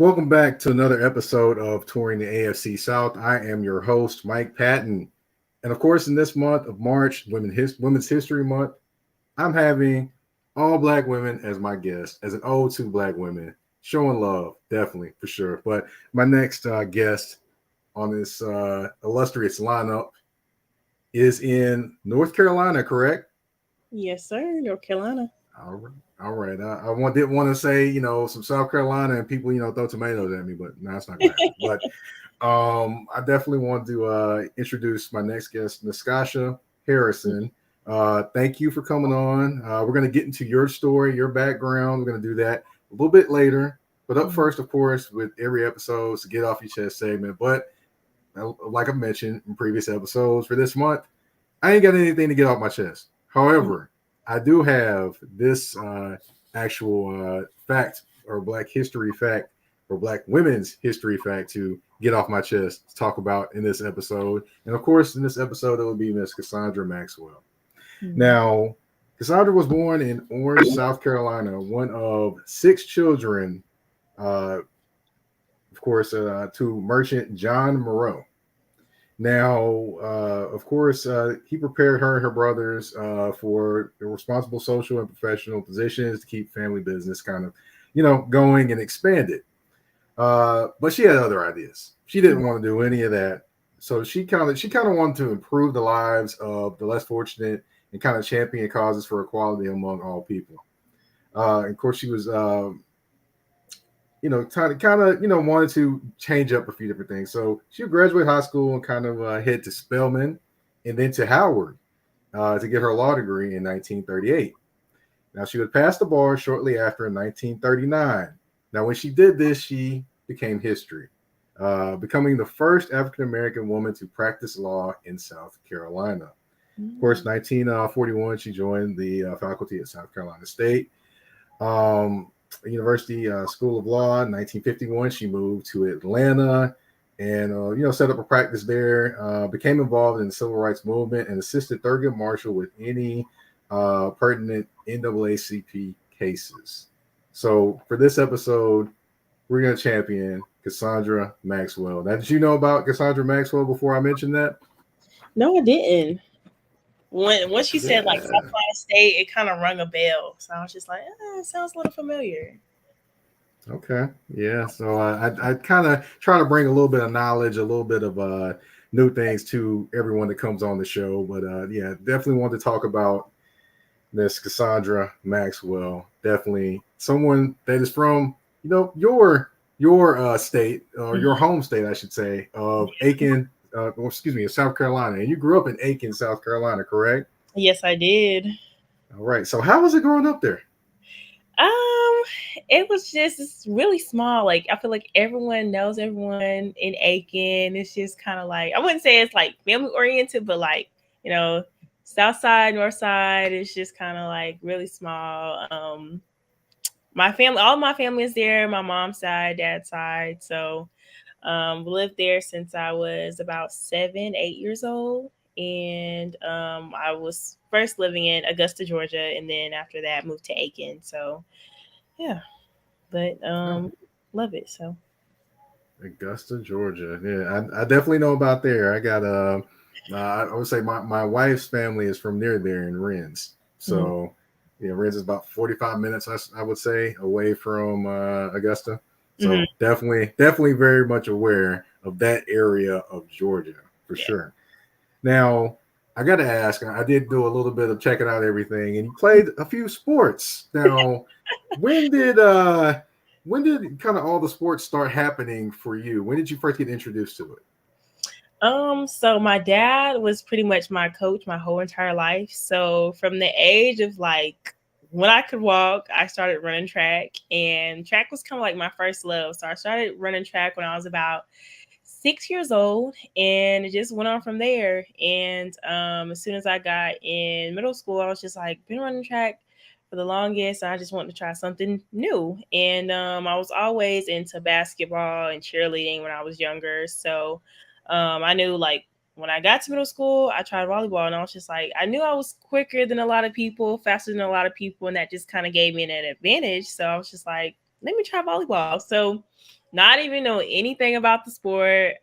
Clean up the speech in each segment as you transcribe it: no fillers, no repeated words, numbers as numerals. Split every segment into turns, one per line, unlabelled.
Welcome back to another episode of Touring the AFC South. I am your host, Mike Patton. And of course, in this month of March, Women's History Month, I'm having all black women as my guest, as an ode to black women, showing love, definitely, for sure. But my next guest on this illustrious lineup is in North Carolina, correct?
Yes, sir. North Carolina.
All right. All right. Didn't want to say, some South Carolina and people, throw tomatoes at me, but no, that's not going to happen. But I definitely want to introduce my next guest, Nescotia Harrison. Thank you for coming on. We're going to get into your story, your background. We're going to do that a little bit later. But up first, of course, with every episode, to get off your chest segment. But like I mentioned in previous episodes for this month, I ain't got anything to get off my chest. However, I do have this actual fact or Black history fact or Black women's history fact to get off my chest to talk about in this episode. And of course, in this episode, it will be Miss Cassandra Maxwell. Now, Cassandra was born in Orange, South Carolina, one of 6 children, of course, to merchant John Moreau. Now, of course, he prepared her and her brothers for the responsible social and professional positions to keep family business kind of, going and expanded. But she had other ideas. She didn't want to do any of that. So she kind of wanted to improve the lives of the less fortunate and kind of champion causes for equality among all people. Of course, she was wanted to change up a few different things. So she would graduate high school and kind of head to Spelman and then to Howard to get her law degree in 1938. Now, she would pass the bar shortly after in 1939. Now, when she did this, she became history, becoming the first African-American woman to practice law in South Carolina. Of course, 1941, she joined the faculty at South Carolina State. University School of Law. In 1951, she moved to Atlanta and set up a practice there. Became involved in the civil rights movement and assisted Thurgood Marshall with any pertinent NAACP cases. So for this episode, we're going to champion Cassandra Maxwell. Now, did you know about Cassandra Maxwell before I mentioned that?
No, I didn't. Once you said like South Carolina State, it kind of rung a bell. So I was just like, it sounds a little familiar.
Okay, yeah. So I kind of try to bring a little bit of knowledge, a little bit of new things to everyone that comes on the show. But yeah, definitely want to talk about Miss Cassandra Maxwell. Definitely someone that is from your state or your home state, I should say, of Aiken. South Carolina. And you grew up in Aiken, South Carolina, correct?
Yes, I did.
All right. So how was it growing up there?
It was just really small. Like, I feel like everyone knows everyone in Aiken. It's just kind of like, I wouldn't say it's like family oriented, but like, South side, North side, it's just kind of like really small. All my family is there, my mom's side, dad's side. So lived there since I was about 7, 8 years old. And I was first living in Augusta, Georgia, and then after that moved to Aiken. So yeah, but love it. So
Augusta, Georgia. Yeah, I definitely know about there. I got I would say my wife's family is from near there in Rennes. So Rennes is about 45 minutes, I would say, away from Augusta. So definitely very much aware of that area of Georgia for sure. Now, I got to ask, I did do a little bit of checking out everything, and you played a few sports. Now, when did kind of all the sports start happening for you? When did you first get introduced to it?
So my dad was pretty much my coach my whole entire life. So from the age of like when I could walk, I started running track, and track was kind of like my first love. So I started running track when I was about 6 years old, and it just went on from there. And as soon as I got in middle school, I was just like, been running track for the longest. I just wanted to try something new. And I was always into basketball and cheerleading when I was younger. So I knew like when I got to middle school, I tried volleyball, and I was just like, I knew I was quicker than a lot of people, faster than a lot of people, and that just kind of gave me an advantage. So I was just like, let me try volleyball. So not even know anything about the sport.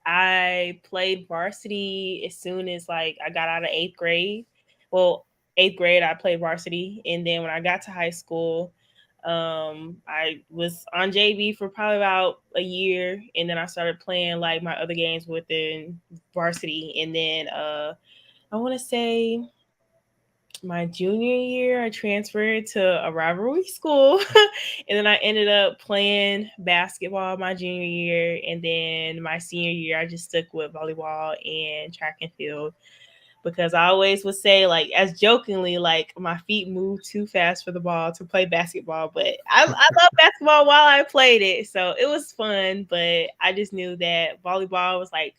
I played varsity as soon as like I got out of eighth grade. Well, eighth grade I played varsity, and then when I got to high school, I was on JV for probably about a year, and then I started playing like my other games within varsity, and then I want to say my junior year, I transferred to a rivalry school. And then I ended up playing basketball my junior year. And then my senior year, I just stuck with volleyball and track and field because I always would say, like, as jokingly, like, my feet move too fast for the ball to play basketball. But I love basketball while I played it. So it was fun. But I just knew that volleyball was like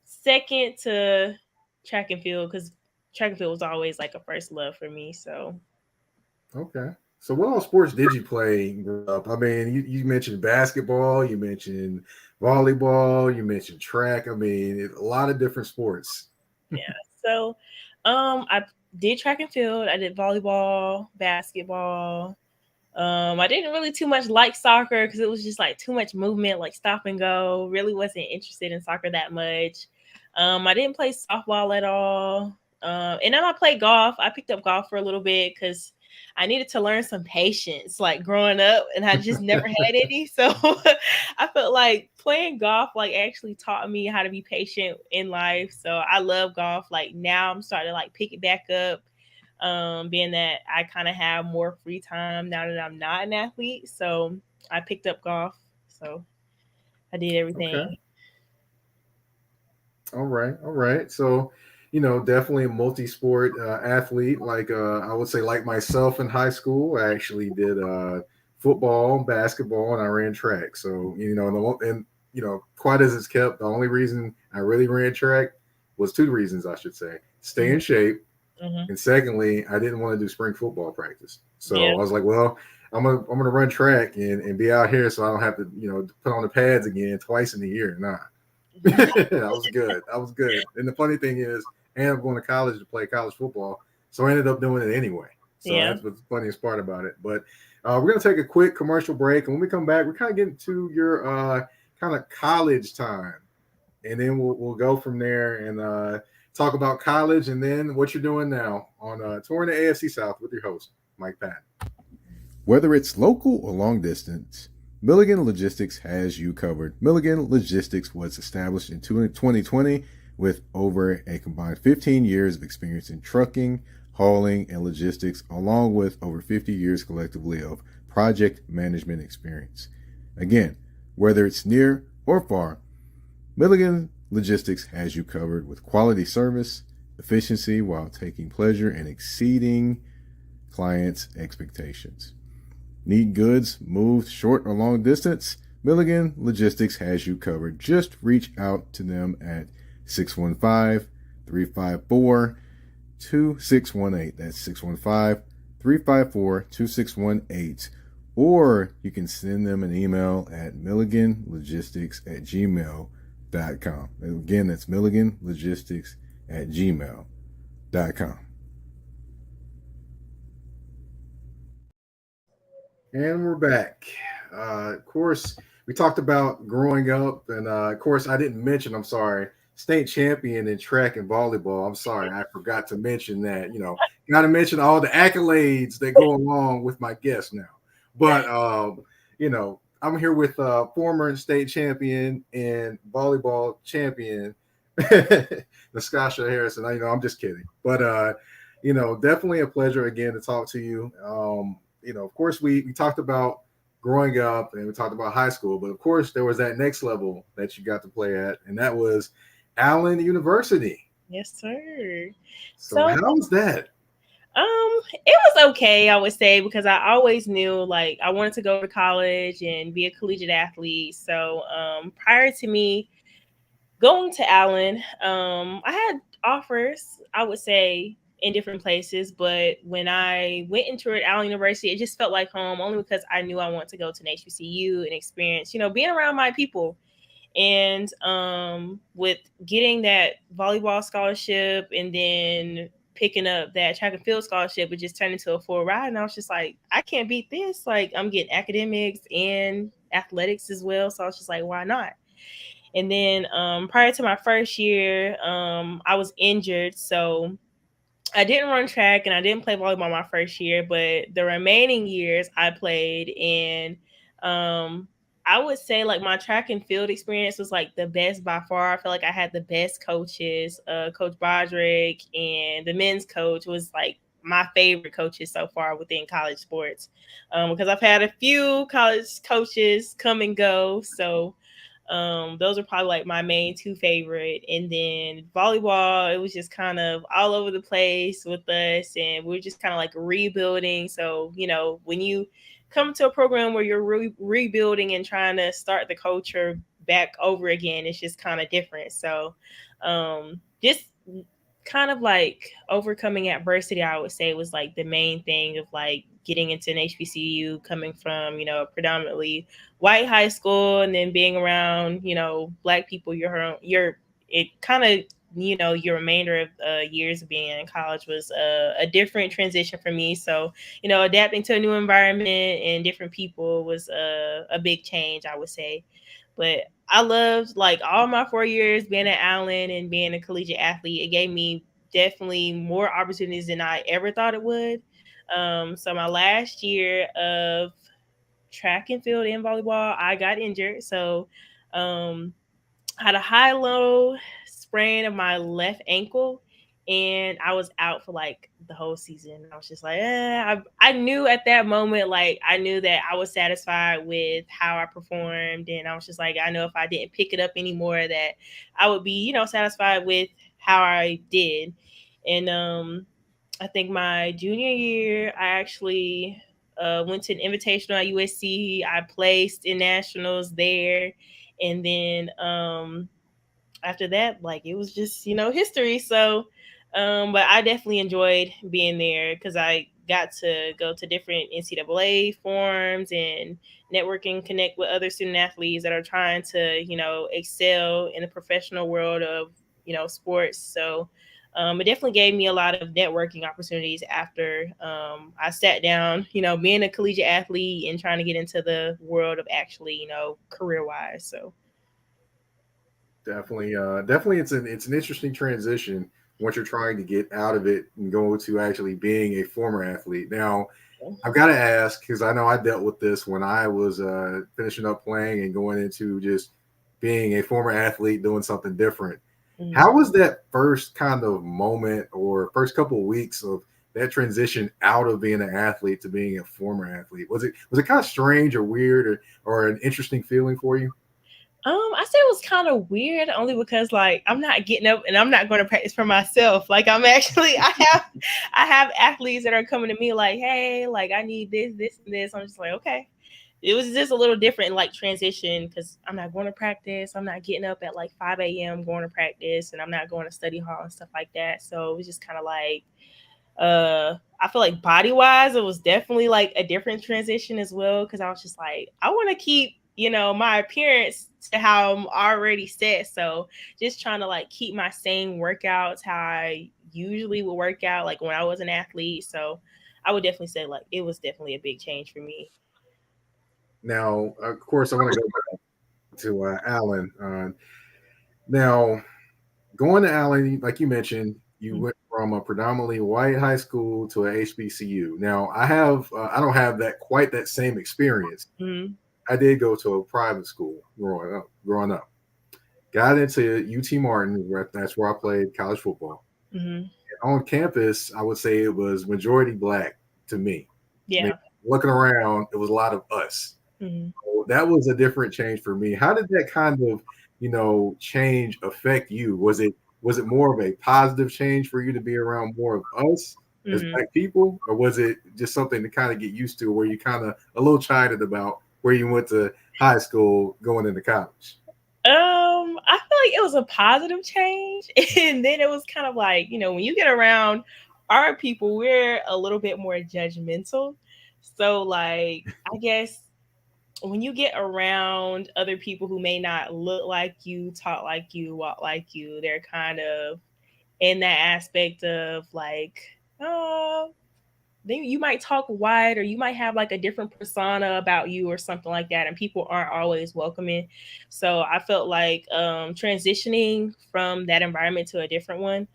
second to track and field because track and field was always like a first love for me. So
Okay. So what all sports did you play growing up? I mean, you mentioned basketball, you mentioned volleyball, you mentioned track. I mean, a lot of different sports.
yeah. So I did track and field. I did volleyball, basketball. I didn't really too much like soccer because it was just like too much movement, like stop and go. Really wasn't interested in soccer that much. I didn't play softball at all. And then I played golf. I picked up golf for a little bit because I needed to learn some patience, like growing up, and I just never had any. So I felt like playing golf like actually taught me how to be patient in life. So I love golf. Like now I'm starting to like pick it back up, being that I kind of have more free time now that I'm not an athlete. So I picked up golf. So I did everything.
Okay. All right. All right. So, definitely a multi-sport athlete. Like I would say, like myself in high school, I actually did football, basketball, and I ran track. So, quite as it's kept, the only reason I really ran track was two reasons, I should say: stay in
Mm-hmm.
shape.
Mm-hmm.
And secondly, I didn't want to do spring football practice. So
Yeah.
I was like, well, I'm gonna run track and be out here so I don't have to, put on the pads again twice in a year. Nah. I was good. I was good. And the funny thing is, I ended up going to college to play college football. So I ended up doing it anyway. So
Yeah.
that's what's the funniest part about it. But we're gonna take a quick commercial break. And when we come back, we're kind of getting to your kind of college time. And then we'll go from there and talk about college and then what you're doing now on touring the AFC South with your host, Mike Pat. Whether it's local or long distance, Milligan Logistics has you covered. Milligan Logistics was established in 2020 with over a combined 15 years of experience in trucking, hauling, and logistics, along with over 50 years collectively of project management experience. Again, whether it's near or far, Milligan Logistics has you covered with quality service, efficiency while taking pleasure in exceeding clients' expectations. Need goods moved short or long distance? Milligan Logistics has you covered. Just reach out to them at 615-354-2618. That's 615-354-2618. Or you can send them an email at milliganlogistics@gmail.com. Again, that's milliganlogistics@gmail.com. And we're back. Of course, we talked about growing up, and of course, I didn't mention, I'm sorry, state champion in track and volleyball. I'm sorry, I forgot to mention that. Got to mention all the accolades that go along with my guest now. But, I'm here with former state champion and volleyball champion, Nescotia Harrison. I'm just kidding. But, definitely a pleasure again to talk to you. Of course, we talked about growing up and we talked about high school, but of course, there was that next level that you got to play at, and that was Allen University.
Yes, sir.
So,
So
how was that?
it was okay, I would say, because I always knew like I wanted to go to college and be a collegiate athlete. So prior to me going to Allen, I had offers, I would say, in different places, but when I went into it, Allen University, it just felt like home only because I knew I wanted to go to an HBCU and experience, being around my people. And with getting that volleyball scholarship and then picking up that track and field scholarship, it just turned into a full ride. And I was just like, I can't beat this. Like, I'm getting academics and athletics as well. So I was just like, why not? And then prior to my first year, I was injured. So I didn't run track and I didn't play volleyball my first year, but the remaining years I played. And I would say like my track and field experience was like the best by far. I feel like I had the best coaches. Coach Broderick and the men's coach was like my favorite coaches so far within college sports, because I've had a few college coaches come and go. So those are probably like my main two favorite. And then volleyball, it was just kind of all over the place with us, and we were just kind of like rebuilding. So, you know, when you come to a program where you're rebuilding and trying to start the culture back over again, it's just kind of different. So, just kind of like overcoming adversity, I would say, was like the main thing of like getting into an HBCU, coming from, you know, predominantly white high school, and then being around, you know, Black people. It kind of, you know, your remainder of years of being in college was a different transition for me. So, you know, adapting to a new environment and different people was a big change, I would say. But I loved like all my 4 years being at Allen and being a collegiate athlete. It gave me definitely more opportunities than I ever thought it would. So my last year of track and field and volleyball, I got injured. So had a high-low sprain of my left ankle, and I was out for like the whole season. I was just like, I knew at that moment, like I knew that I was satisfied with how I performed, and I was just like, I know if I didn't pick it up anymore, that I would be, you know, satisfied with how I did. And I think my junior year, I actually went to an invitational at USC. I placed in nationals there, and then after that, like it was just, you know, history. So but I definitely enjoyed being there because I got to go to different NCAA forums and network and connect with other student athletes that are trying to, you know, excel in the professional world of, you know, sports. So it definitely gave me a lot of networking opportunities after I sat down, you know, being a collegiate athlete and trying to get into the world of actually, you know, career wise. So
Definitely, it's an interesting transition once you're trying to get out of it and go to actually being a former athlete. Now, I've got to ask because I know I dealt with this when I was finishing up playing and going into just being a former athlete, doing something different. How was that first kind of moment or first couple of weeks of that transition out of being an athlete to being a former athlete? Was it kind of strange or weird or an interesting feeling for you?
I say it was kind of weird only because like I'm not getting up and I'm not going to practice for myself. Like I'm actually I have athletes that are coming to me like, hey, like I need this, this, and this. I'm just like, okay. It was just a little different like transition because I'm not going to practice. I'm not getting up at like 5 a.m. going to practice, and I'm not going to study hall and stuff like that. So it was just kind of like I feel like body wise it was definitely like a different transition as well, because I was just like, I want to keep, you know, my appearance to how I'm already set. So just trying to like keep my same workouts how I usually would work out like when I was an athlete. So I would definitely say like it was definitely a big change for me.
Now, of course, I want to go back to Allen. Now, going to Allen, like you mentioned, you
Mm-hmm.
went from a predominantly white high school to a HBCU. Now, I don't have that quite that same experience.
Mm-hmm.
I did go to a private school growing up. Got into UT Martin. That's where I played college football.
Mm-hmm.
On campus, I would say it was majority black to me. I mean,
Yeah.
looking around, it was a lot of us.
Mm-hmm.
So that was a different change for me. How did that kind of, change affect you? Was it more of a positive change for you to be around more of us as
Mm-hmm.
black people, or was it just something to kind of get used to, where you kind of a little chided about where you went to high school going into college?
I feel like it was a positive change. And then it was kind of like, you know, when you get around our people, we're a little bit more judgmental. So, like, I guess when you get around other people who may not look like you, talk like you, walk like you, they're kind of in that aspect of like, oh, then you might talk wide, or you might have like a different persona about you or something like that, and people aren't always welcoming. So I felt like transitioning from that environment to a different one,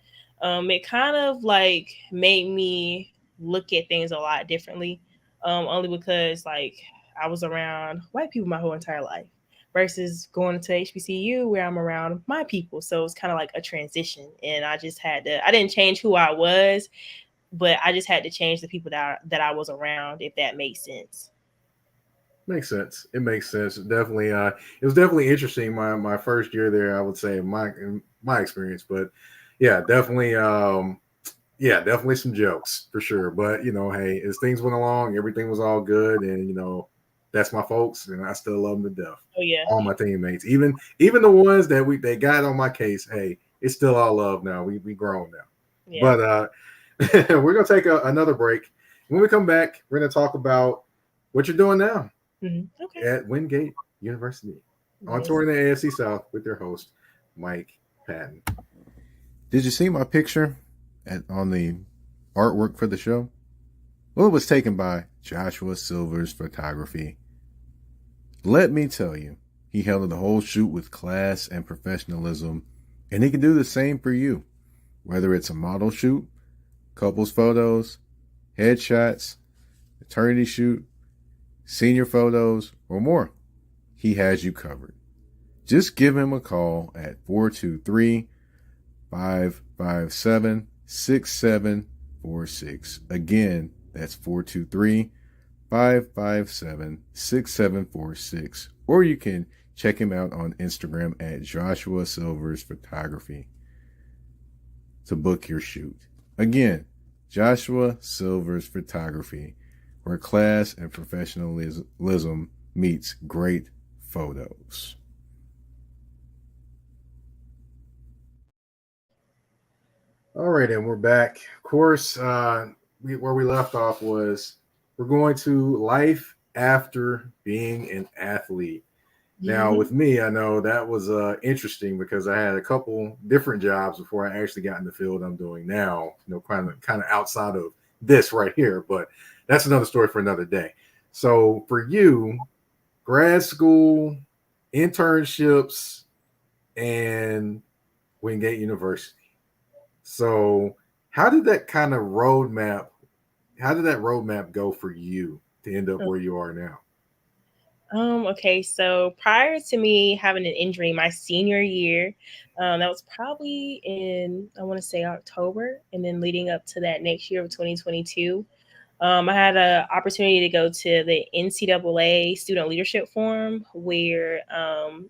it kind of like made me look at things a lot differently, only because like I was around white people my whole entire life versus going to HBCU where I'm around my people. So it's kind of like a transition, and I didn't change who I was, but I just had to change the people that I was around, if that makes sense.
Makes sense. It makes sense. Definitely. It was definitely interesting. My first year there, I would say in my experience, but yeah, definitely. Yeah, definitely some jokes for sure. But hey, as things went along, everything was all good, and that's my folks, and I still love them to death.
Oh yeah,
All my teammates, even the ones that they got on my case. Hey, it's still all love now. We grown now.
yeah.
But we're gonna take another break. When we come back, we're gonna talk about what you're doing now
Okay.
at Wingate University on
Yes.
tour in the AFC South with your host, Mike Patton. Did you see my picture on the artwork for the show? Well, it was taken by Joshua Silver's photography. Let me tell you, he handled the whole shoot with class and professionalism, and he can do the same for you. Whether it's a model shoot, couples photos, headshots, eternity shoot, senior photos, or more, he has you covered. Just give him a call at 423 557 6746. Again, that's 423 557 6746. Or you can check him out on Instagram at Joshua Silvers Photography to book your shoot. Again, Joshua Silvers Photography, where class and professionalism meets great photos. All right, and we're back. Of course, where we left off was we're going to life after being an athlete. Now, with me, I know that was interesting because I had a couple different jobs before I actually got in the field I'm doing now. Kind of outside of this right here, but that's another story for another day. So, for you, grad school, internships, and Wingate University. So, how did that kind of roadmap? How did that roadmap go for you to end up where you are now?
Okay, so prior to me having an injury my senior year, that was probably in, I want to say, October, and then leading up to that next year of 2022, I had an opportunity to go to the NCAA Student Leadership Forum, where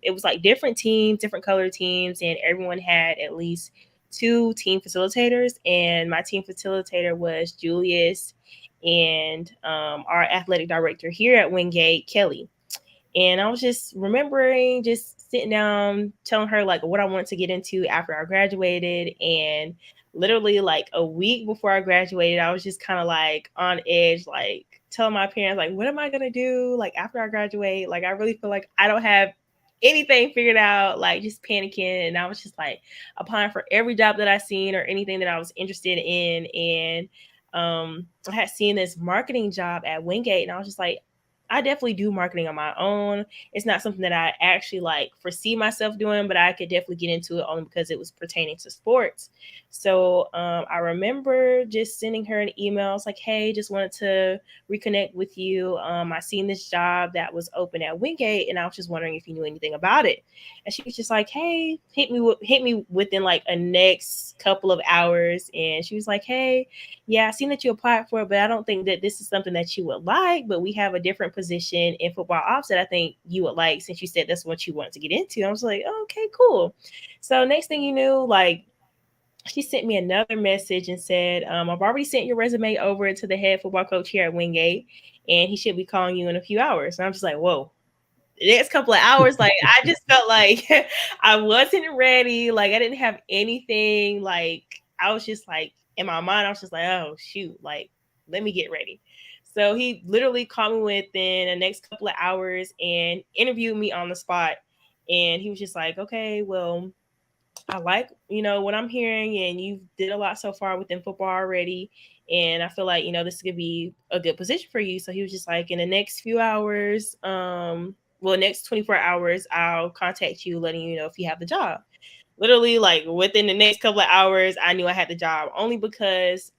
it was like different teams, different color teams, and everyone had at least two team facilitators. And my team facilitator was Julius, and our athletic director here at Wingate, Kelly. And I was just remembering just sitting down, telling her like what I wanted to get into after I graduated. And literally like a week before I graduated, I was just kind of like on edge, like telling my parents, like, what am I gonna do like after I graduate? Like I really feel like I don't have anything figured out, like just panicking. And I was just like applying for every job that I seen or anything that I was interested in. And I had seen this marketing job at Wingate, and I was just like, I definitely do marketing on my own. It's not something that I actually like foresee myself doing, but I could definitely get into it only because it was pertaining to sports. So I remember just sending her an email. I was like, hey, just wanted to reconnect with you. I seen this job that was open at Wingate, and I was just wondering if you knew anything about it. And she was just like, hey, hit me within like a next couple of hours. And she was like, hey, yeah, I seen that you applied for it, but I don't think that this is something that you would like. But we have a different position in football ops that I think you would like, since you said that's what you wanted to get into. I was like, oh, okay, cool. So next thing you knew, like she sent me another message and said, I've already sent your resume over to the head football coach here at Wingate, and he should be calling you in a few hours. And I'm just like, whoa. The next couple of hours, like I just felt like I wasn't ready. Like I didn't have anything. Like I was just like in my mind, I was just like, oh shoot, like let me get ready. So he literally called me within the next couple of hours and interviewed me on the spot. And he was just like, okay, well, I like, what I'm hearing, and you did a lot so far within football already. And I feel like, this could be a good position for you. So he was just like, in the next few hours, next 24 hours, I'll contact you, letting you know if you have the job. Literally, like within the next couple of hours, I knew I had the job, only because,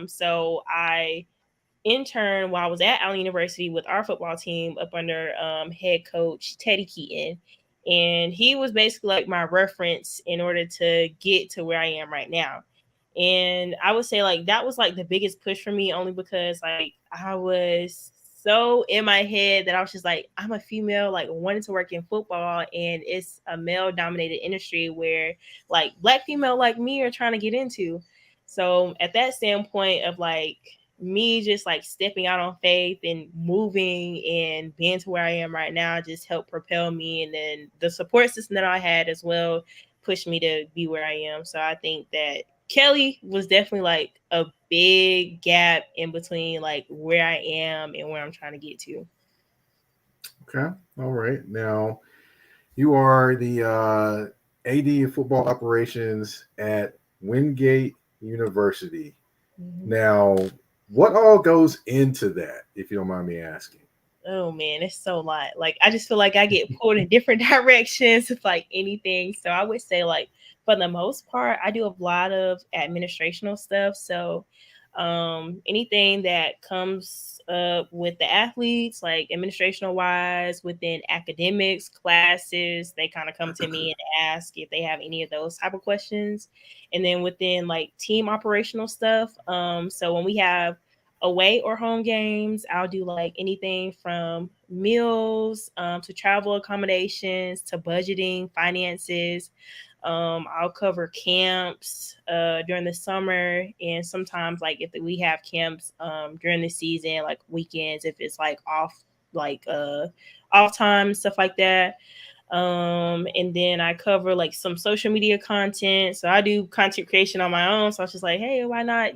so I interned while I was at Allen University with our football team up under head coach Teddy Keaton. And he was basically like my reference in order to get to where I am right now. And I would say like that was like the biggest push for me, only because like I was so in my head that I was just like, I'm a female, like wanting to work in football, and it's a male dominated industry where like black female like me are trying to get into. So at that standpoint of like me just like stepping out on faith and moving and being to where I am right now just helped propel me. And then the support system that I had as well pushed me to be where I am. So I think that Kelly was definitely like a big gap in between like where I am and where I'm trying to get to.
Okay. All right. Now, you are the AD of football operations at Wingate University.
Mm-hmm.
Now, what all goes into that, if you don't mind me asking?
Oh man, it's so a lot. Like I just feel like I get pulled in different directions with like anything. So I would say like for the most part, I do a lot of administrational stuff. So anything that comes up with the athletes, like administrational wise, within academics, classes, they kind of come to me and ask if they have any of those type of questions. And then within like team operational stuff, so when we have away or home games, I'll do like anything from meals to travel accommodations to budgeting, finances. I'll cover camps during the summer, and sometimes like if we have camps during the season, like weekends, if it's like like off time, stuff like that. And then I cover like some social media content. So I do content creation on my own. So I was just like, hey, why not,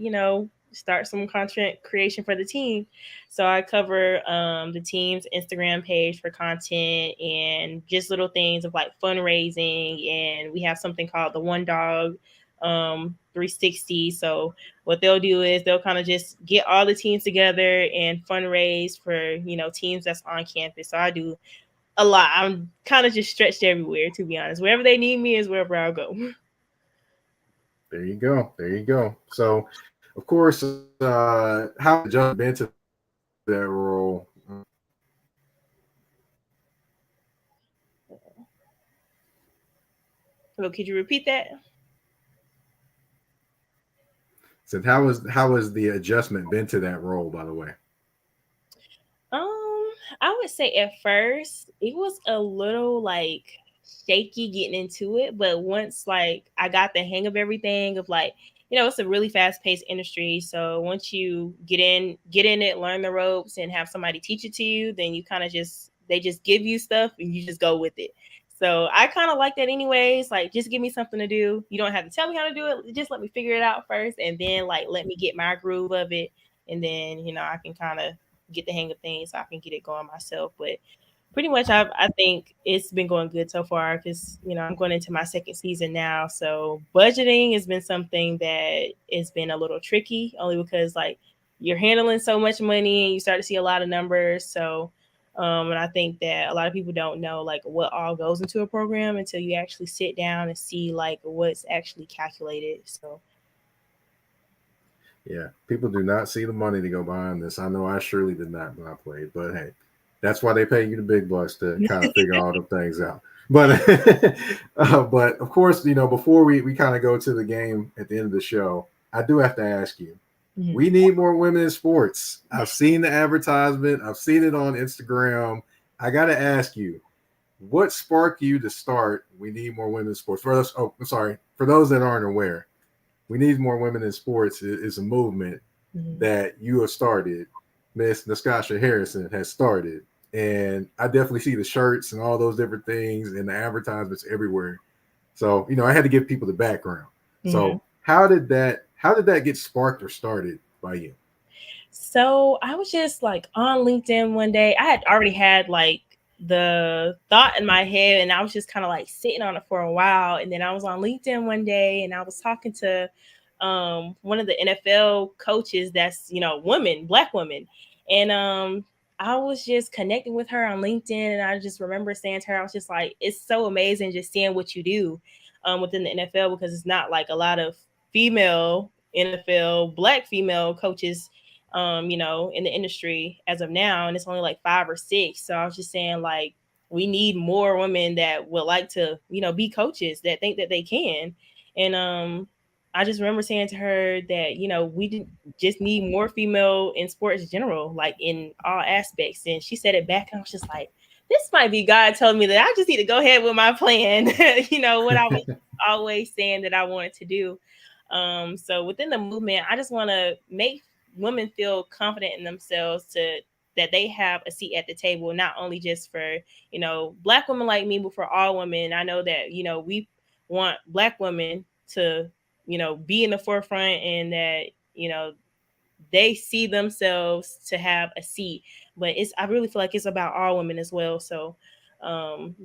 start some content creation for the team. So I cover the team's Instagram page for content and just little things of like fundraising. And we have something called the One Dog 360. So what they'll do is they'll kind of just get all the teams together and fundraise for, teams that's on campus. So I do a lot. I'm kind of just stretched everywhere, to be honest. Wherever they need me is wherever I'll go.
There you go. There you go. So, of course, how to jump into that role?
So could you repeat that?
Said how was the adjustment been to that role? By the way.
I would say at first it was a little like shaky getting into it, but once like I got the hang of everything of like, it's a really fast paced industry. So once you get in it, learn the ropes and have somebody teach it to you, then you kind of they just give you stuff and you just go with it. So I kind of like that anyways. Like just give me something to do. You don't have to tell me how to do it. Just let me figure it out first, and then like let me get my groove of it, and then I can kind of get the hang of things so I can get it going myself. But pretty much I think it's been going good so far because I'm going into my second season now. So budgeting has been something that has been a little tricky, only because like you're handling so much money and you start to see a lot of numbers. So and I think that a lot of people don't know like what all goes into a program until you actually sit down and see like what's actually calculated. So
Yeah, people do not see the money to go behind this. I know I surely did not when I played, but hey, that's why they pay you the big bucks to kind of figure all the things out. But but of course, before we kind of go to the game at the end of the show, I do have to ask you.
Mhm.
We need more women in sports. I've seen the advertisement. I've seen it on Instagram. I got to ask you, what sparked you to start? We need more women in sports. For those, oh, I'm sorry. For those that aren't aware, we need more women in sports is a movement
Mhm.
that you have started. Miss Nescotia Harrison has started, and I definitely see the shirts and all those different things and the advertisements everywhere. So I had to give people the background.
Mhm.
So how did that get sparked or started by you?
So I was just like on LinkedIn one day. I had already had like the thought in my head, and I was just kind of like sitting on it for a while. And then I was on LinkedIn one day, and I was talking to one of the NFL coaches that's, woman, black woman. And I was just connecting with her on LinkedIn, and I just remember saying to her, I was just like, it's so amazing just seeing what you do within the NFL, because it's not like a lot of female NFL, black female coaches in the industry as of now, and it's only like 5 or 6. So I was just saying, like, we need more women that would like to, be coaches, that think that they can. And I just remember saying to her that, we just need more female in sports in general, like in all aspects. And she said it back, and I was just like, this might be God telling me that I just need to go ahead with my plan, what I was always saying that I wanted to do. So within the movement, I just want to make women feel confident in themselves, to that they have a seat at the table, not only just for, black women like me, but for all women. I know that, we want black women to, be in the forefront, and that, they see themselves to have a seat. But I really feel like it's about all women as well. So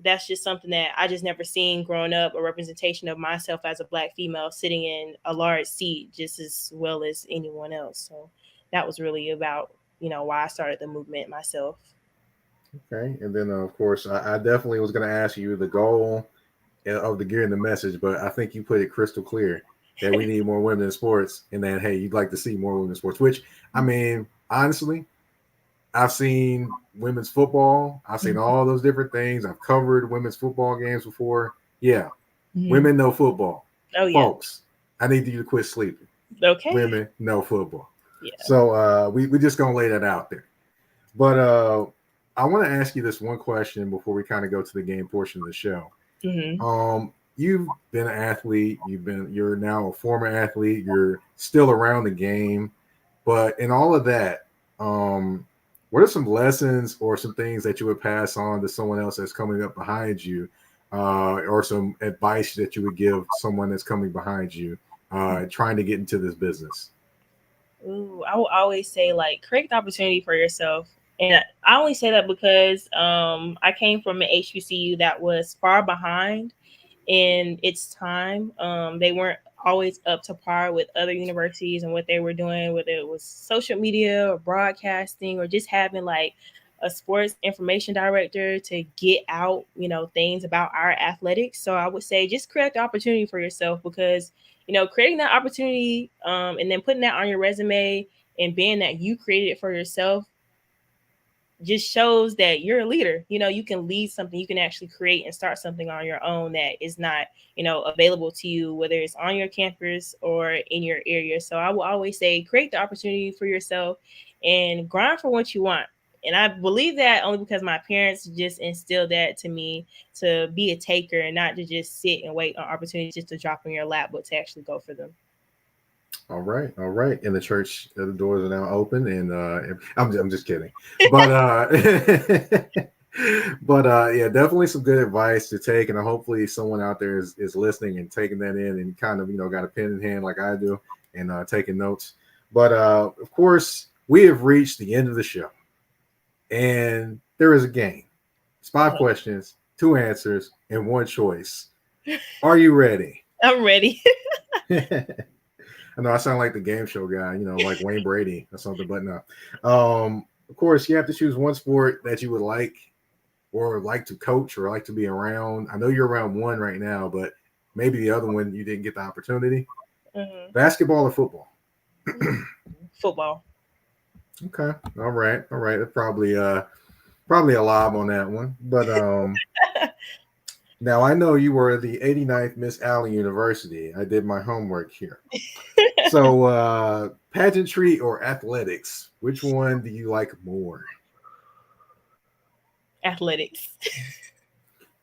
that's just something that I just never seen growing up, a representation of myself as a black female sitting in a large seat just as well as anyone else. So that was really about, why I started the movement myself.
Okay, and then of course I definitely was going to ask you the goal of the gear and the message, but I think you put it crystal clear that we need more women in sports, and that hey, you'd like to see more women in sports. Which, I mean, honestly, I've seen women's football. I've seen all those different things. I've covered women's football games before. Yeah, women know football.
Oh yeah,
folks. I need you to quit sleeping.
Okay.
Women know football.
Yeah.
So we just gonna lay that out there. But I want to ask you this one question before we kind of go to the game portion of the show. You've been an athlete. You're now a former athlete. You're still around the game, but in all of that, what are some lessons or some things that you would pass on to someone else that's coming up behind you, or some advice that you would give someone that's coming behind you, trying to get into this business?
Ooh, I will always say, like, create the opportunity for yourself. And I only say that because I came from an HBCU that was far behind in its time. They weren't always up to par with other universities and what they were doing, whether it was social media or broadcasting or just having like a sports information director to get out, things about our athletics. So I would say just create the opportunity for yourself, because, creating that opportunity and then putting that on your resume and being that you created it for yourself just shows that you're a leader. You can lead something, you can actually create and start something on your own that is not, available to you, whether it's on your campus or in your area. So I will always say, create the opportunity for yourself and grind for what you want. And I believe that only because my parents just instilled that to me, to be a taker and not to just sit and wait on opportunities just to drop in your lap, but to actually go for them.
All right, all right. In the church, the doors are now open, and I'm just kidding, but yeah, definitely some good advice to take, and hopefully someone out there is listening and taking that in, and kind of got a pen in hand like I do, and taking notes. But of course, we have reached the end of the show, and there is a game. It's 5 questions, 2 answers, and 1 choice. Are you ready?
I'm ready.
I know I sound like the game show guy, like Wayne Brady or something, but no. Of course, you have to choose one sport that you would like, or like to coach, or like to be around. I know you're around one right now, but maybe the other one you didn't get the opportunity. Basketball or football?
Football.
Okay. All right. That's probably a lob on that one. But now I know you were the 89th Miss Allen University. I did my homework here. So pageantry or athletics, which one do you like more?
Athletics.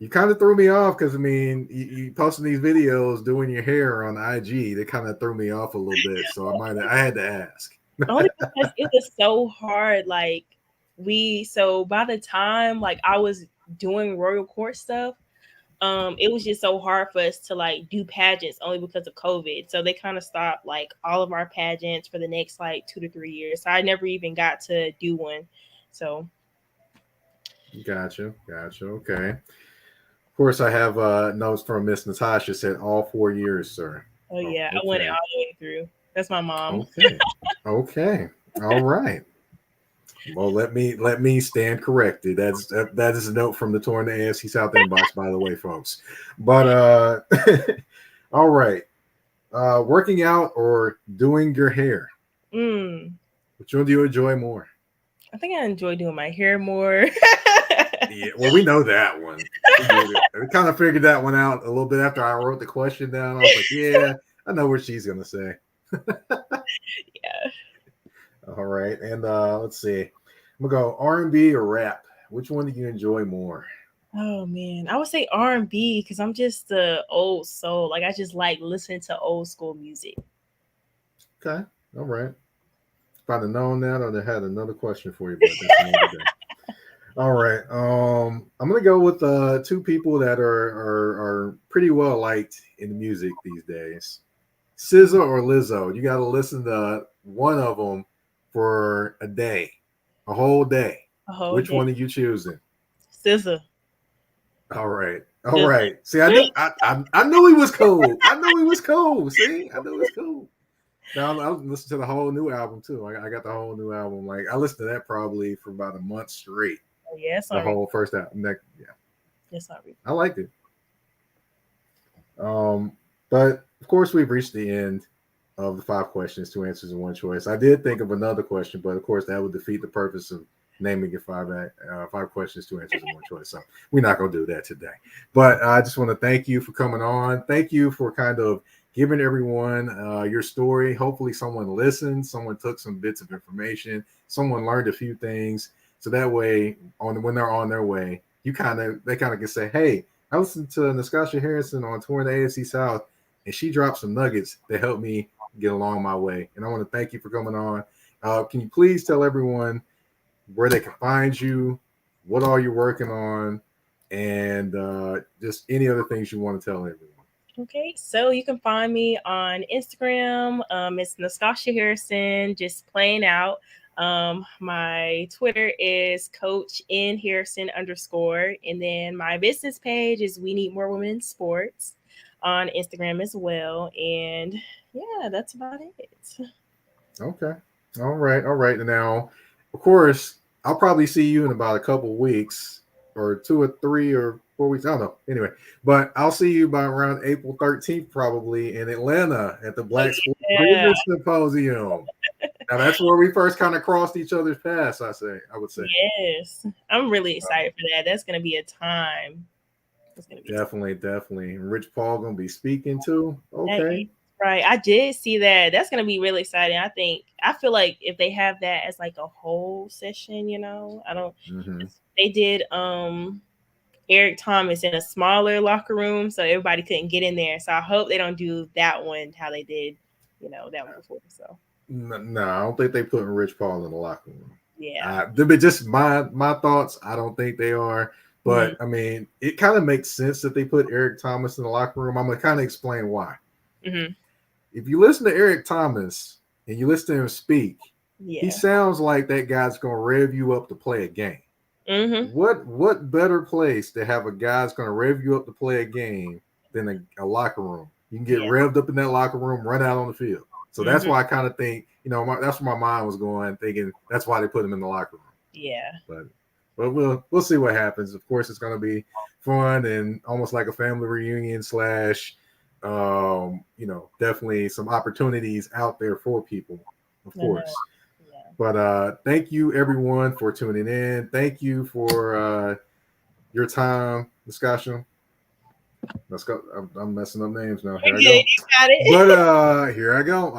You kind of threw me off because you posting these videos doing your hair on IG. That kind of threw me off a little bit, so I had to ask.
Only because it was so hard. Like so by the time like I was doing royal court stuff, it was just so hard for us to like do pageants only because of COVID. So they kind of stopped like all of our pageants for the next like 2 to 3 years. So I never even got to do one. So
Gotcha. Okay. Of course, I have notes from Miss Natasha. Said all 4 years, sir.
Oh
Oh,
yeah, I went it
okay.
all the way through. That's my mom.
Okay. Okay. All right. Well, let me stand corrected. That is a note from the Torn the AFC South inbox, by the way, folks. But all right. Working out or doing your hair?
Mm,
Which one do you enjoy more?
I think I enjoy doing my hair more.
Yeah, well, we know that one. We get it. We kind of figured that one out a little bit after I wrote the question down. I was like, yeah, I know what she's gonna say.
Yeah.
All right, and let's see. I'm gonna go R&B or rap. Which one do you enjoy more?
Oh man, I would say R&B because I'm just the old soul. Like I just like listening to old school music.
Okay, all right. If I'd have known that, I'd have had another question for you, but that's another day. All right. I'm gonna go with two people that are pretty well liked in the music these days. SZA or Lizzo. You got to listen to one of them for a day, a whole day.
A whole
Which
day.
one are you choosing?
SZA.
All right. All
SZA.
right. See, I knew he was cool. I knew he was cool. See, I knew he was cool. Now I listened to the whole new album too. I got the whole new album. Like I listened to that probably for about a month straight.
Oh yeah, it's
The
on repeat.
whole first album. Yeah,
It's on repeat.
I liked it. But of course, we've reached the end of the 5 questions, 2 answers, and 1 choice. I did think of another question, but of course, that would defeat the purpose of naming it 5 questions, 2 answers, and 1 choice. So we're not going to do that today. But I just want to thank you for coming on. Thank you for kind of giving everyone your story. Hopefully, someone listened, someone took some bits of information, someone learned a few things. So that way, when they're on their way, they kind of can say, "Hey, I listened to Nescotia Harrison on Touring the AFC South, and she dropped some nuggets that helped me get along my way." And I want to thank you for coming on. Can you please tell everyone where they can find you, what all you're working on, and just any other things you want to tell everyone?
Okay, so you can find me on Instagram. It's Nescotia Harrison, just playing out. My Twitter is Coach N Harrison _ and then my business page is We Need More Women in Sports on Instagram as well. And yeah, that's about it.
Okay. All right. All right. Now, of course, I'll probably see you in about a couple weeks or 2 or 3 or 4 weeks. I don't know. Anyway, but I'll see you by around April 13th, probably in Atlanta at the
Oh
Black Sports
yeah,
Business Symposium. Now, that's where we first kind of crossed each other's paths, I would say.
yes, I'm really excited for that. That's gonna be a time. It's gonna be a time.
Definitely, definitely. And Rich Paul gonna be speaking too.
That is
Okay.
right. I did see that. That's gonna be really exciting. I feel like if they have that as like a whole session, I don't
Mm-hmm.
they did Eric Thomas in a smaller locker room so everybody couldn't get in there. So I hope they don't do that one how they did, that one before. So
No, I don't think they putting Rich Paul in the locker room.
yeah.
But just my thoughts. I don't think they are.
Mhm.
But I mean, it kind of makes sense that they put Eric Thomas in the locker room. I'm gonna kind of explain why.
Mhm.
If you listen to Eric Thomas and you listen to him speak, he
Yeah.
sounds like that guy's gonna rev you up to play a game.
Mhm.
What better place to have a guy that's gonna rev you up to play a game than a locker room? You can get
Yeah.
revved up in that locker room, run out on the field. So that's
Mhm.
why I kind of think, that's where my mind was going, thinking that's why they put him in the locker room.
Yeah.
But we'll see what happens. Of course, it's going to be fun and almost like a family reunion slash, definitely some opportunities out there for people, of
I know.
course.
Yeah.
But thank you everyone for tuning in. Thank you for your time discussion. Let's go. I'm messing up names now. Here I
Okay,
go.
you got it.
But here I go.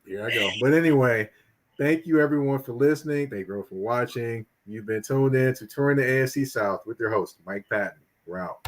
Here I go. But anyway, thank you everyone for listening. Thank you everyone for watching. You've been tuned in to Touring the AFC South with your host, Mike Patton. We're out.